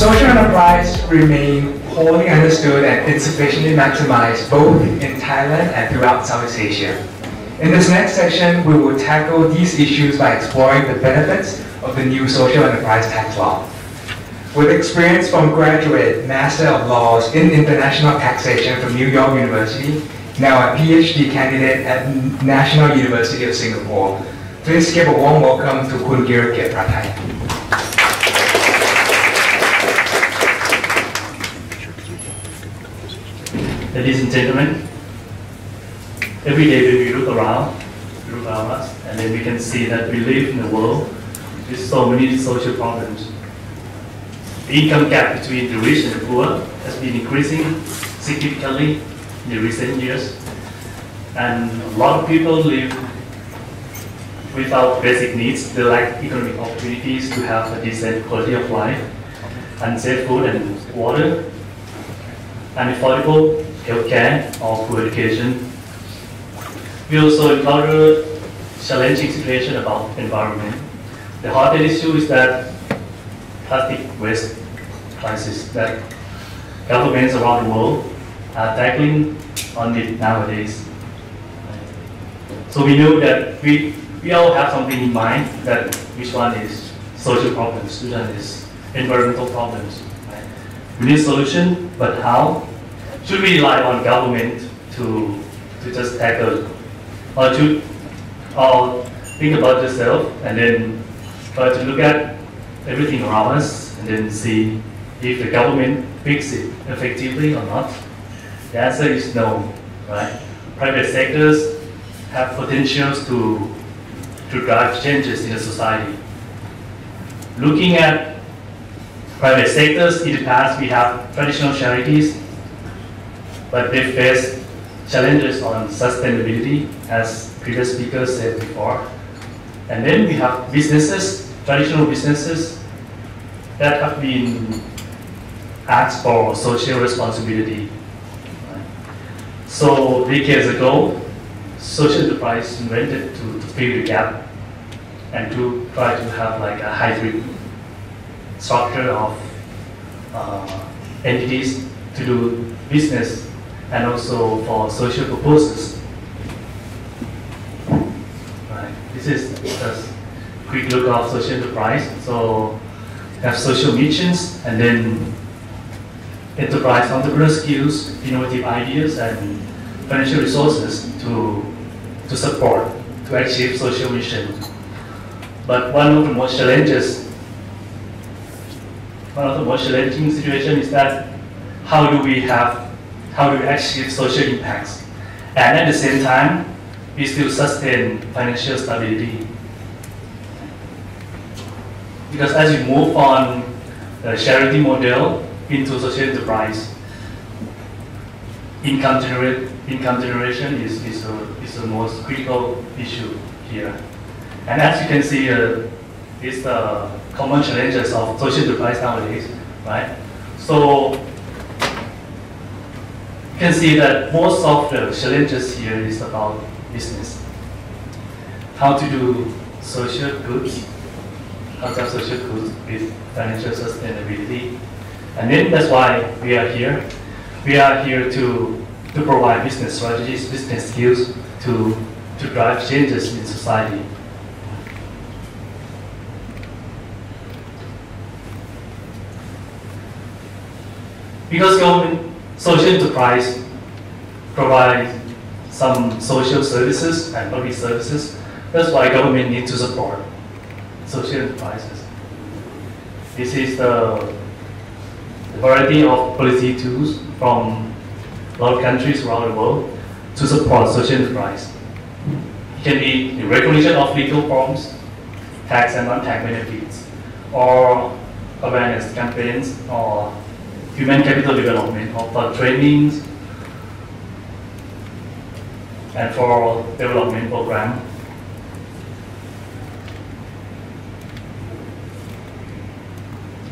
Social enterprise remain poorly understood and insufficiently maximized both in Thailand and throughout Southeast Asia. In this next section, we will tackle these issues by exploring the benefits of the new social enterprise tax law. With experience from graduate Master of Laws in International Taxation from New York University, now a PhD candidate at National University of Singapore, please give a warm welcome to Khun Giraket Prathai. Ladies and gentlemen, every day when we look around us, and then we can see that we live in a world with so many social problems. The income gap between the rich and the poor has been increasing significantly in the recent years, and a lot of people live without basic needs. They lack economic opportunities to have a decent quality of life, unsafe food and water, unaffordable healthcare or poor education. We also encounter challenging situation about environment. The hottest issue is that plastic waste crisis that governments around the world are tackling on it nowadays. So we know that we all have something in mind, that which one is social problems, which one is environmental problems. Right? We need a solution, but how? Should we rely on government to just tackle, or think about yourself and then try to look at everything around us and then see if the government fixes it effectively or not? The answer is no, right? Private sectors have potentials to drive changes in the society. Looking at private sectors, in the past we have traditional charities, but they face challenges on sustainability, as previous speakers said before. And then we have businesses, traditional businesses, that have been asked for social responsibility. So decades ago, social enterprise invented to fill the gap and to try to have like a hybrid structure of entities to do business and also for social purposes. Right. This is just a quick look of social enterprise. So have social missions and then enterprise entrepreneur skills, innovative ideas and financial resources to support, to achieve social mission. But one of the most challenging situations is that how do we achieve social impacts, and at the same time we still sustain financial stability? Because as you move on the charity model into social enterprise, income generation is the most critical issue here. And as you can see, it's the common challenges of social enterprise nowadays, right? So you can see that most of the challenges here is about business. How to do social goods, how to have social goods with financial sustainability. And then that's why we are here. We are here to provide business strategies, business skills to drive changes in society. Because government social enterprise provide some social services and public services, that's why government needs to support social enterprises. This is the variety of policy tools from a lot of countries around the world to support social enterprise. It can be the recognition of legal forms, tax and non-tax benefits, or awareness campaigns, or human capital development, or for trainings and for development program.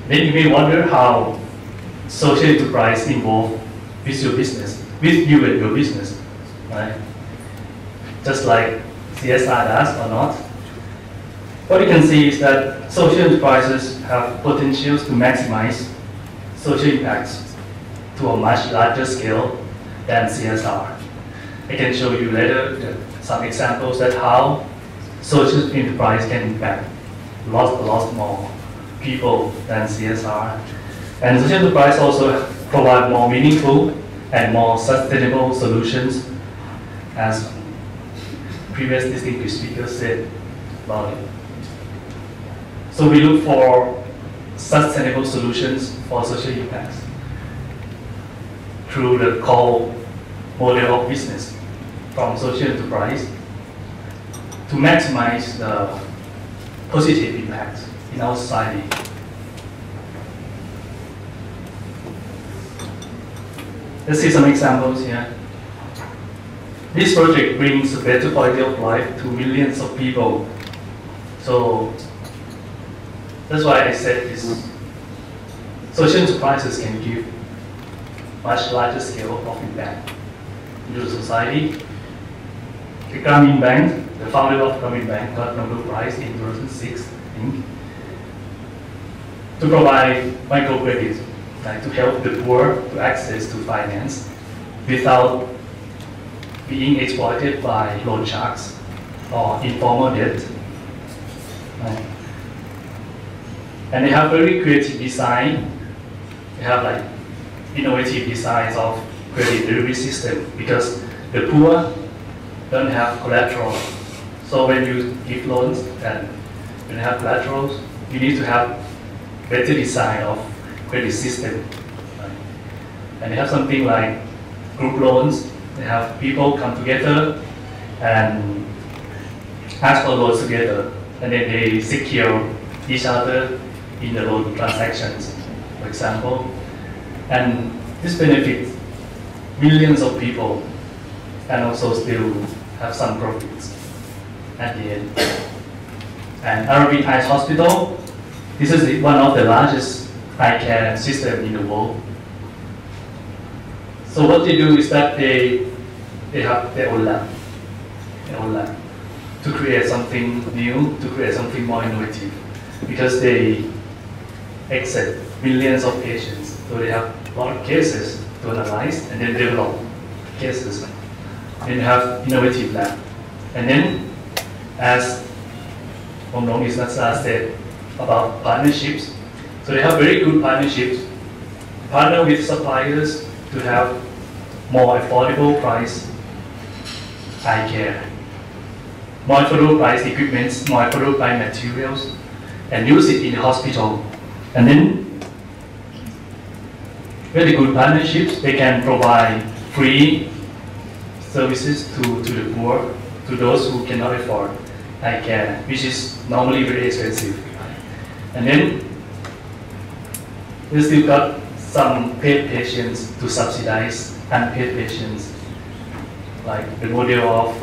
Then you may wonder how social enterprise involved with your business, with you and your business, right? Just like CSR does or not. What you can see is that social enterprises have potentials to maximize social impacts to a much larger scale than CSR. I can show you later some examples that how social enterprise can impact lots more people than CSR. And social enterprise also provide more meaningful and more sustainable solutions, as previous distinguished speakers said about it. So we look for sustainable solutions for social impacts through the core model of business from social enterprise to maximize the positive impact in our society. Let's see some examples here. This project brings a better quality of life to millions of people. So that's why I said this. Social enterprises can give much larger scale of impact into the society. The Grameen Bank, the founder of Grameen Bank, got Nobel Prize in 2006, I think, to provide microcredit, like to help the poor to access to finance without being exploited by loan sharks or informal debt. And they have very creative design. They have like innovative designs of credit delivery system because the poor don't have collateral. So when you give loans and when you have collaterals, you need to have better design of credit system. And they have something like group loans. They have people come together and ask for loans together, and then they secure each other in the loan transactions, for example. And this benefits millions of people and also still have some profits at the end. And Arabic Eye Hospital, this is one of the largest eye care systems in the world. So what they do is that they have their own lab to create something new, to create something more innovative, because they accept millions of patients. So they have a lot of cases to analyze and then develop cases. Then have innovative lab. And then, as Om Nong Isnatsa said about partnerships, so they have very good partnerships. Partner with suppliers to have more affordable price eye care, more affordable price equipments, more affordable price materials, and use it in the hospital. And then, very good partnerships, they can provide free services to the poor, to those who cannot afford eye care, which is normally very expensive. And then, we still got some paid patients to subsidize unpaid patients, like the model of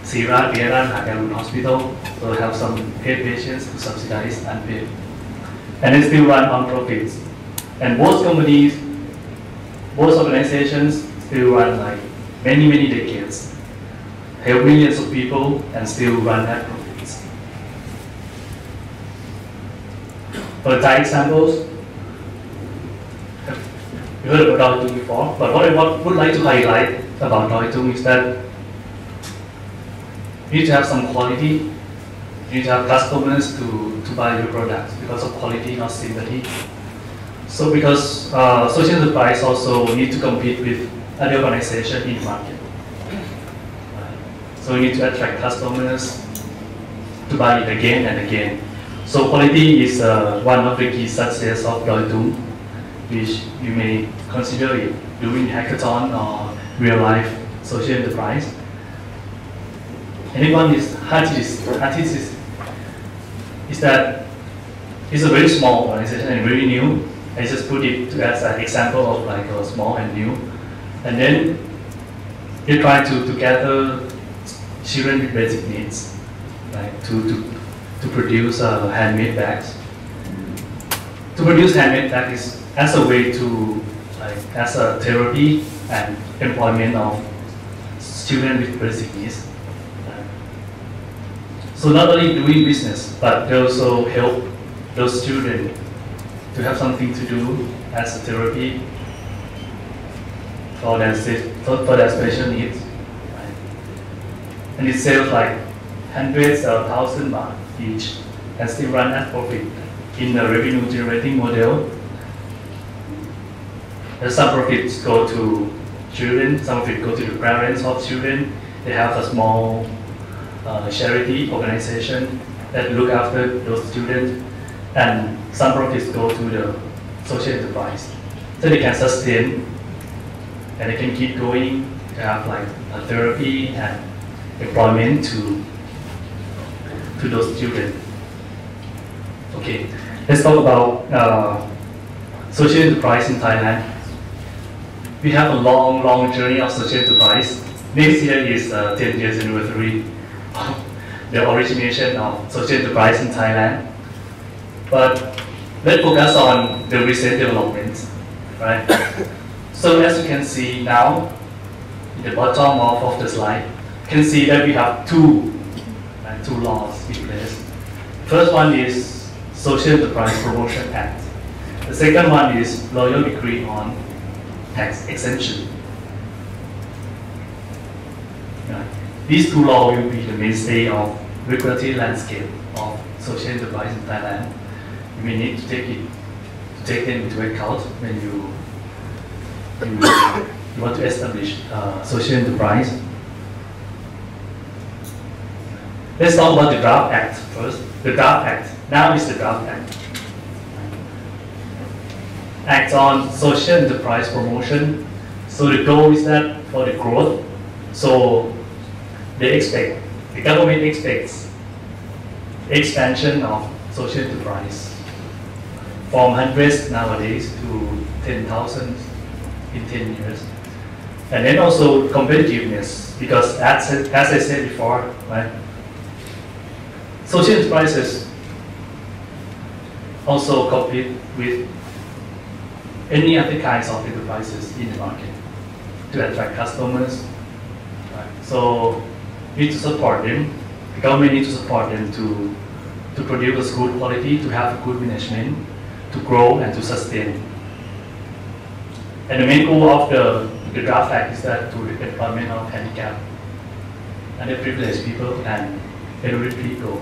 Sirat Biaran Hakarun Hospital. So have some paid patients to subsidize unpaid. And they still run on profits. And both companies, both organizations still run like many decades, help millions of people and still run at profits. For the Thai examples, you heard about Doi Tung before, but what I would like to highlight about Doi Tung is that you need to have some quality, you need to have customers to buy your products because of quality, not sympathy. So because social enterprise also need to compete with other organizations in the market. So you need to attract customers to buy it again and again. So quality is one of the key success of Doi Tung, which you may consider it during hackathon or real life social enterprise. Anyone is Hattis is that it's a very small organization and very new. I just put it as an example of like a small and new. And then they try to gather children with basic needs, like to produce handmade bags. To produce handmade bags is as a way to, like, as a therapy and employment of children with basic needs. So not only doing business, but they also help those children to have something to do as a therapy for their special needs. Right? And it sells like hundreds or thousands baht each and still run at profit in the revenue generating model. And some profits go to children, some of it go to the parents of children. They have a small charity organization that look after those students, and some profits go to the social enterprise. So they can sustain and they can keep going to have like a therapy and employment to those students. Okay, let's talk about social enterprise in Thailand. We have a long journey of social enterprise. Next year is 10 years anniversary of the origination of social enterprise in Thailand. But let's focus on the recent developments, right? So as you can see now, in the bottom of the slide, you can see that we have two laws in place. First one is Social Enterprise Promotion Act. The second one is Royal Decree on Tax Exemption. These two laws will be the mainstay of regulatory landscape of social enterprise in Thailand. You may need to take them into account when you want to establish social enterprise. Let's talk about the Draft Act first. The Draft Act. Now is the Draft Act. Act on social enterprise promotion. So the goal is that for the growth. So the government expects expansion of social enterprise from hundreds nowadays to 10,000 in 10 years. And then also competitiveness, because as I said before, right, social enterprises also compete with any other kinds of enterprises in the market to attract customers. Right. So we need to support them. The government needs to support them to produce good quality, to have good management, to grow and to sustain. And the main goal of the Draft Act is that to the employment of handicapped, underprivileged people and elderly people.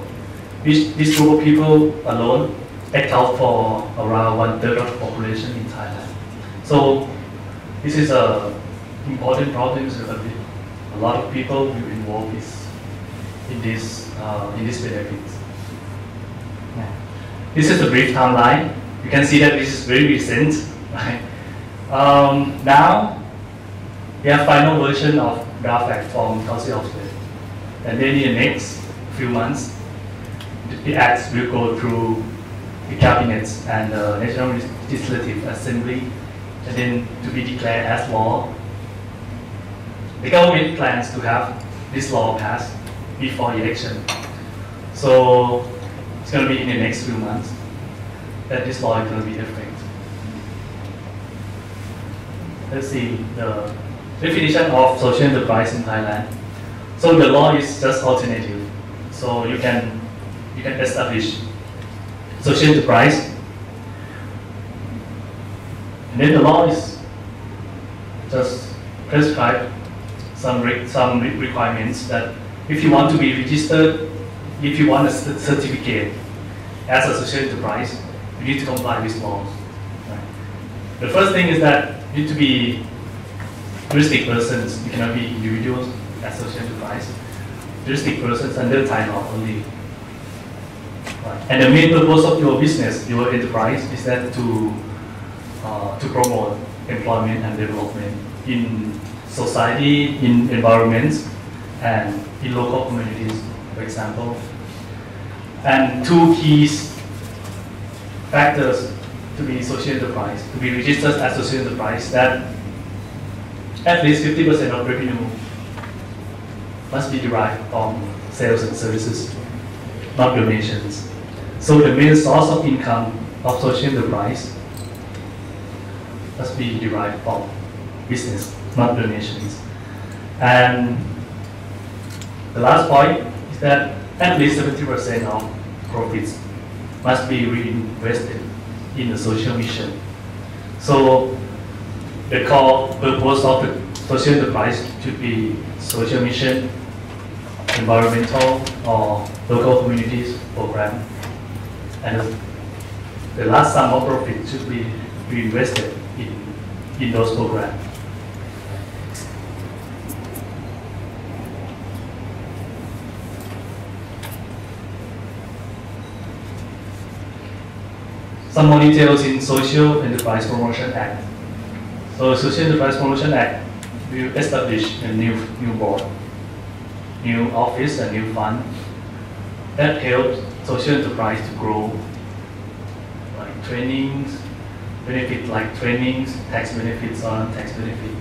This group of people alone account for around 1/3 of the population in Thailand. So this is an important problem. A lot of people will involve in this benefits. This is a brief timeline. You can see that this is very recent. Right? Now we have final version of Draft Act from Council of State, and then in the next few months, the acts will go through the cabinets and the National Legislative Assembly, and then to be declared as law. The government plans to have this law passed before election. So it's going to be in the next few months that this law is going to be effective. Let's see the definition of social enterprise in Thailand. So the law is just alternative. So you can establish social enterprise, and then the law is just prescribe some requirements that if you want to be registered, if you want a certificate as a social enterprise, you need to comply with laws. Right? The first thing is that you need to be juristic persons. You cannot be individuals as social enterprise. Juristic persons under Thai law only. Right. And the main purpose of your business, your enterprise, is that to promote employment and development in society, in environments, and in local communities, for example. And two key factors to be social enterprise, to be registered as social enterprise, that at least 50% of revenue must be derived from sales and services, not donations. So the main source of income of social enterprise must be derived from business, not donations. And the last point is that at least 70% of profits must be reinvested in the social mission. So the core purpose of the social enterprise should be social mission, environmental or local communities program, and the last sum of profit should be reinvested in those programs. Some more details in Social Enterprise Promotion Act. So Social Enterprise Promotion Act will establish a new board, new office, and new fund that helps social enterprise to grow, like trainings, benefits like trainings, tax benefits or non-tax benefit.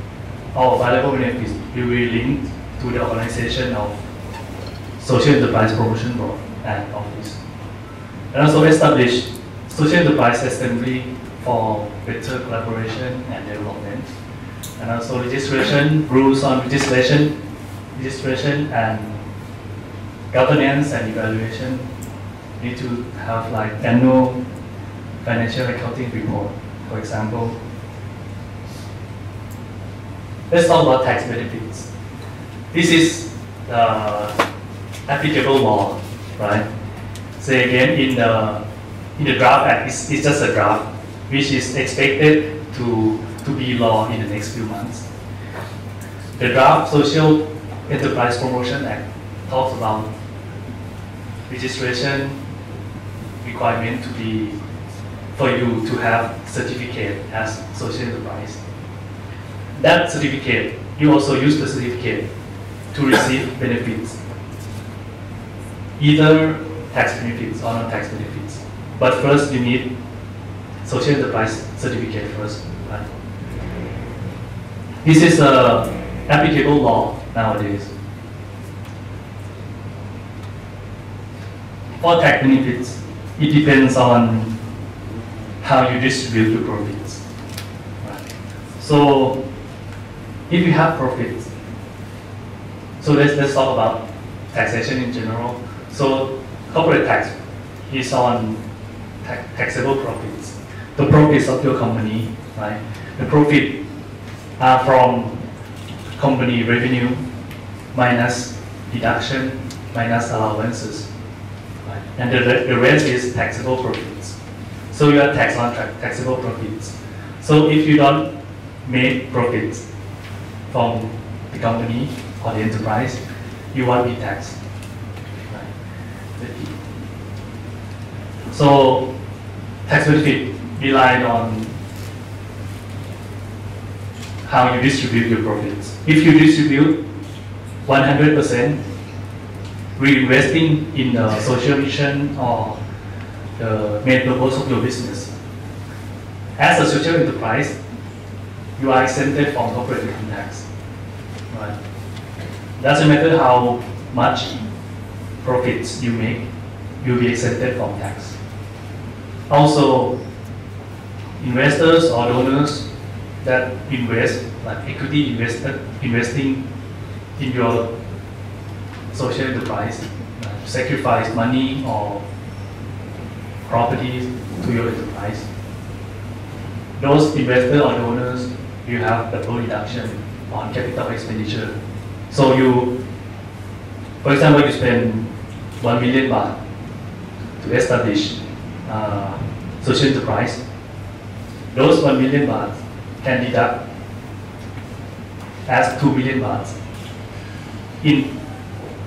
All available benefits will be linked to the organization of Social Enterprise Promotion Board and office. And also establish Social Enterprise Assembly for better collaboration and development. And also registration, rules on registration and governance and evaluation need to have like annual financial accounting report, for example. Let's talk about tax benefits. This is the applicable law, right? Say again, in the draft act, it's just a draft, which is expected to be law in the next few months. The draft Social Enterprise Promotion Act talks about registration requirement to be for you to have certificate as social enterprise. That certificate, you also use the certificate to receive benefits, either tax benefits or non-tax benefits. But first, you need social enterprise certificate first, right? This is a applicable law nowadays. For tax benefits, it depends on how you distribute your profits. Right? So, if you have profits, so let's talk about taxation in general. So, corporate tax is on taxable profits. The profits of your company, right? The profit are from company revenue minus deduction minus allowances, right? And the rest is taxable profits. So you are taxed on taxable profits. So if you don't make profits from the company or the enterprise, you won't be taxed. Right? So tax benefit rely on how you distribute your profits. If you distribute 100%, reinvesting in the social mission or the main purpose of your business, as a social enterprise, you are exempted from corporate income tax. Right? Doesn't matter how much profits you make, you'll be exempted from tax. Also, investors or donors that invest, like equity investing in your social enterprise, sacrifice money or properties to your enterprise. Those investors or donors, you have double deduction on capital expenditure. So you, for example, you spend 1 million baht to establish social enterprise. Those 1 million baht can deduct as 2 million baht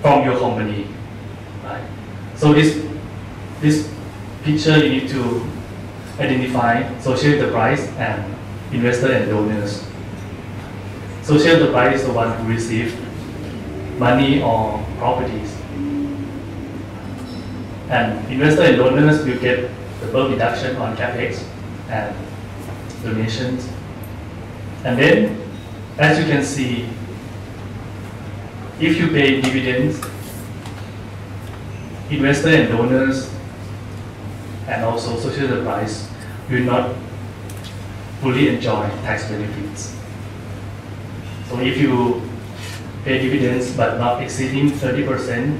from your company, right? So this picture, you need to identify social enterprise and investor and donors. Social enterprise is the one who receives money or properties, and investor and donors will get the bulk deduction on capex and donations. And then, as you can see, if you pay dividends, investor and donors and also social enterprise will not fully enjoy tax benefits. So if you pay dividends but not exceeding 30%,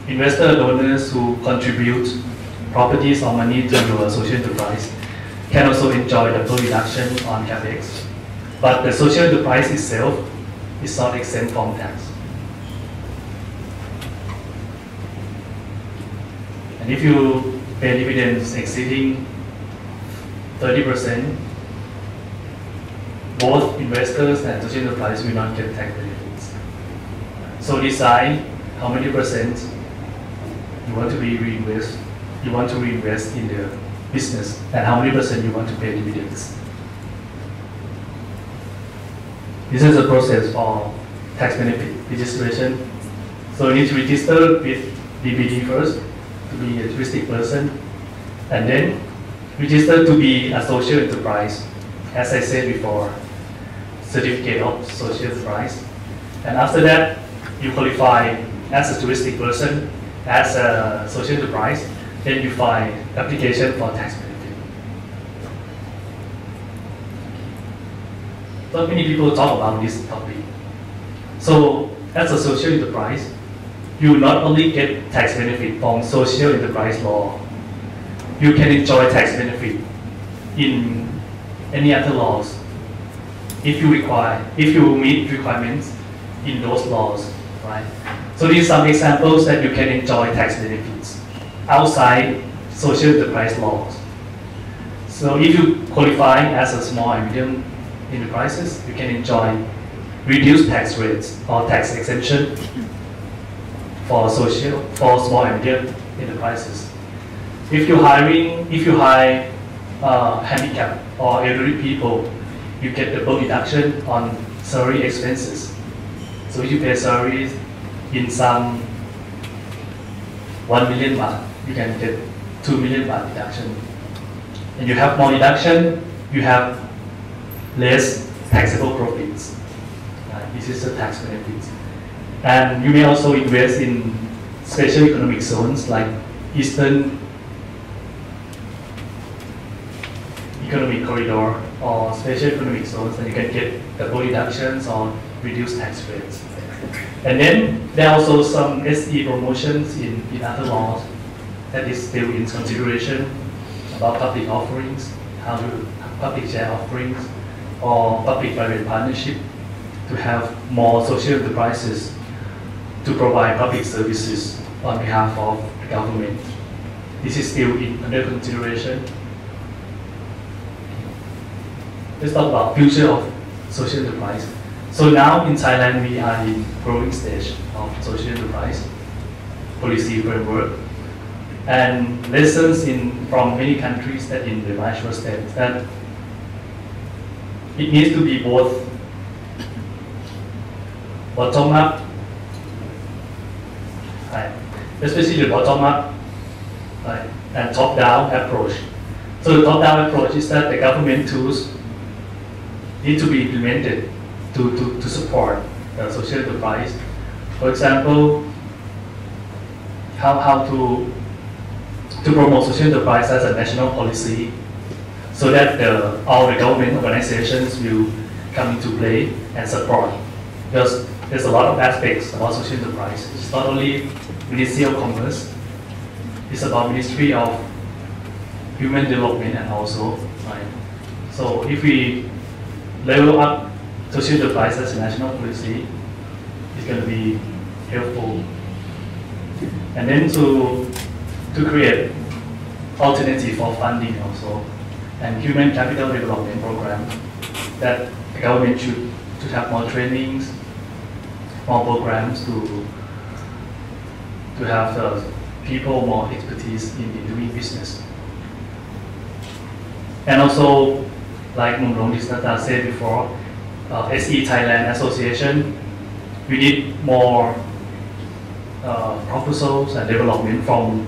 investor donors who contribute properties or money to your social enterprise, can also enjoy the full reduction on capex, but the social enterprise itself is not exempt from tax. And if you pay dividends exceeding 30%, both investors and social enterprise will not get tax benefits. So decide how many percent you want to reinvest in the business, and how many percent you want to pay dividends. This is a process for tax benefit registration. So you need to register with DBD first to be a juristic person, and then register to be a social enterprise, as I said before, certificate of social enterprise. And after that, you qualify as a juristic person, as a social enterprise, then you file application for tax benefit. Not many people talk about this topic. So as a social enterprise, you not only get tax benefit from social enterprise law, you can enjoy tax benefit in any other laws if you meet requirements in those laws, right? So these are some examples that you can enjoy tax benefits outside social enterprise laws. So if you qualify as a small and medium enterprises, you can enjoy reduced tax rates or tax exemption for small and medium enterprises. If you hire handicapped or elderly people, you get double deduction on salary expenses. So if you pay salaries in some 1 million baht, you can get 2 million baht deduction. And you have more deduction, you have less taxable profits. This is the tax benefits. And you may also invest in special economic zones like Eastern Economic Corridor or special economic zones, and you can get double deductions or reduced tax rates. And then there are also some SE promotions in other laws that is still in consideration about public offerings, how to public share offerings, or public-private partnership to have more social enterprises to provide public services on behalf of the government. This is still under consideration. Let's talk about future of social enterprise. So now in Thailand, we are in growing stage of social enterprise policy framework, and lessons from many countries that in the mature state that it needs to be both bottom up, especially the bottom up and top down approach. So the top down approach is that the government tools need to be implemented to support the social enterprise. For example, how to promote social enterprise as a national policy, so that all the government organizations will come into play and support. Because there's a lot of aspects about social enterprise. It's not only Ministry of Commerce, it's about Ministry of Human Development and also, right? So if we level up social enterprise as a national policy, it's going to be helpful. And then to create alternative for funding also, and human capital development program, that the government should have more trainings, more programs to have the people more expertise in doing business. And also, like Mumrong Disnata said before, SE Thailand Association, we need more proposals and development from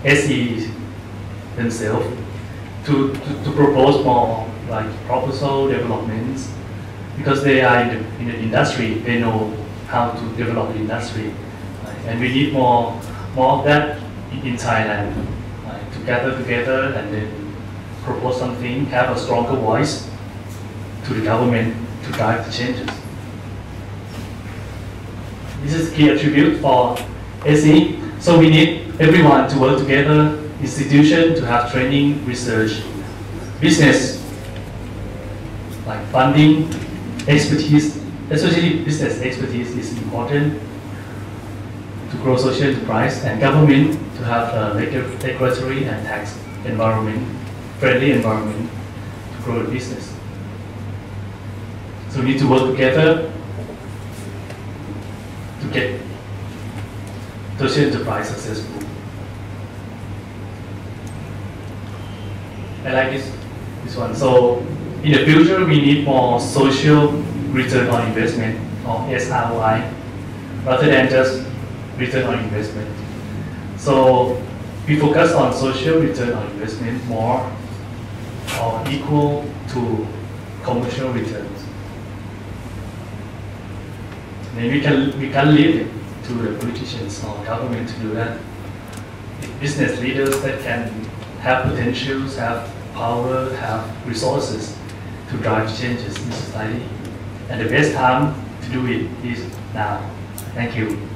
SE themselves to propose more like proposal developments, because they are in the industry, they know how to develop the industry, right? And we need more of that in Thailand, right? To gather together and then propose something, have a stronger voice to the government to drive the changes. This is key attribute for SE. So we need everyone to work together, institution to have training, research, business, like funding, expertise, especially business expertise is important to grow social enterprise, and government to have a regulatory and tax environment, friendly environment to grow the business. So we need to work together to get social enterprise successful. I like this one. So in the future, we need more social return on investment, or SROI, rather than just return on investment. So we focus on social return on investment more or equal to commercial returns. Maybe we can leave it to the politicians or government to do that. Business leaders that can have potentials, have power, have resources to drive changes in society. And the best time to do it is now. Thank you.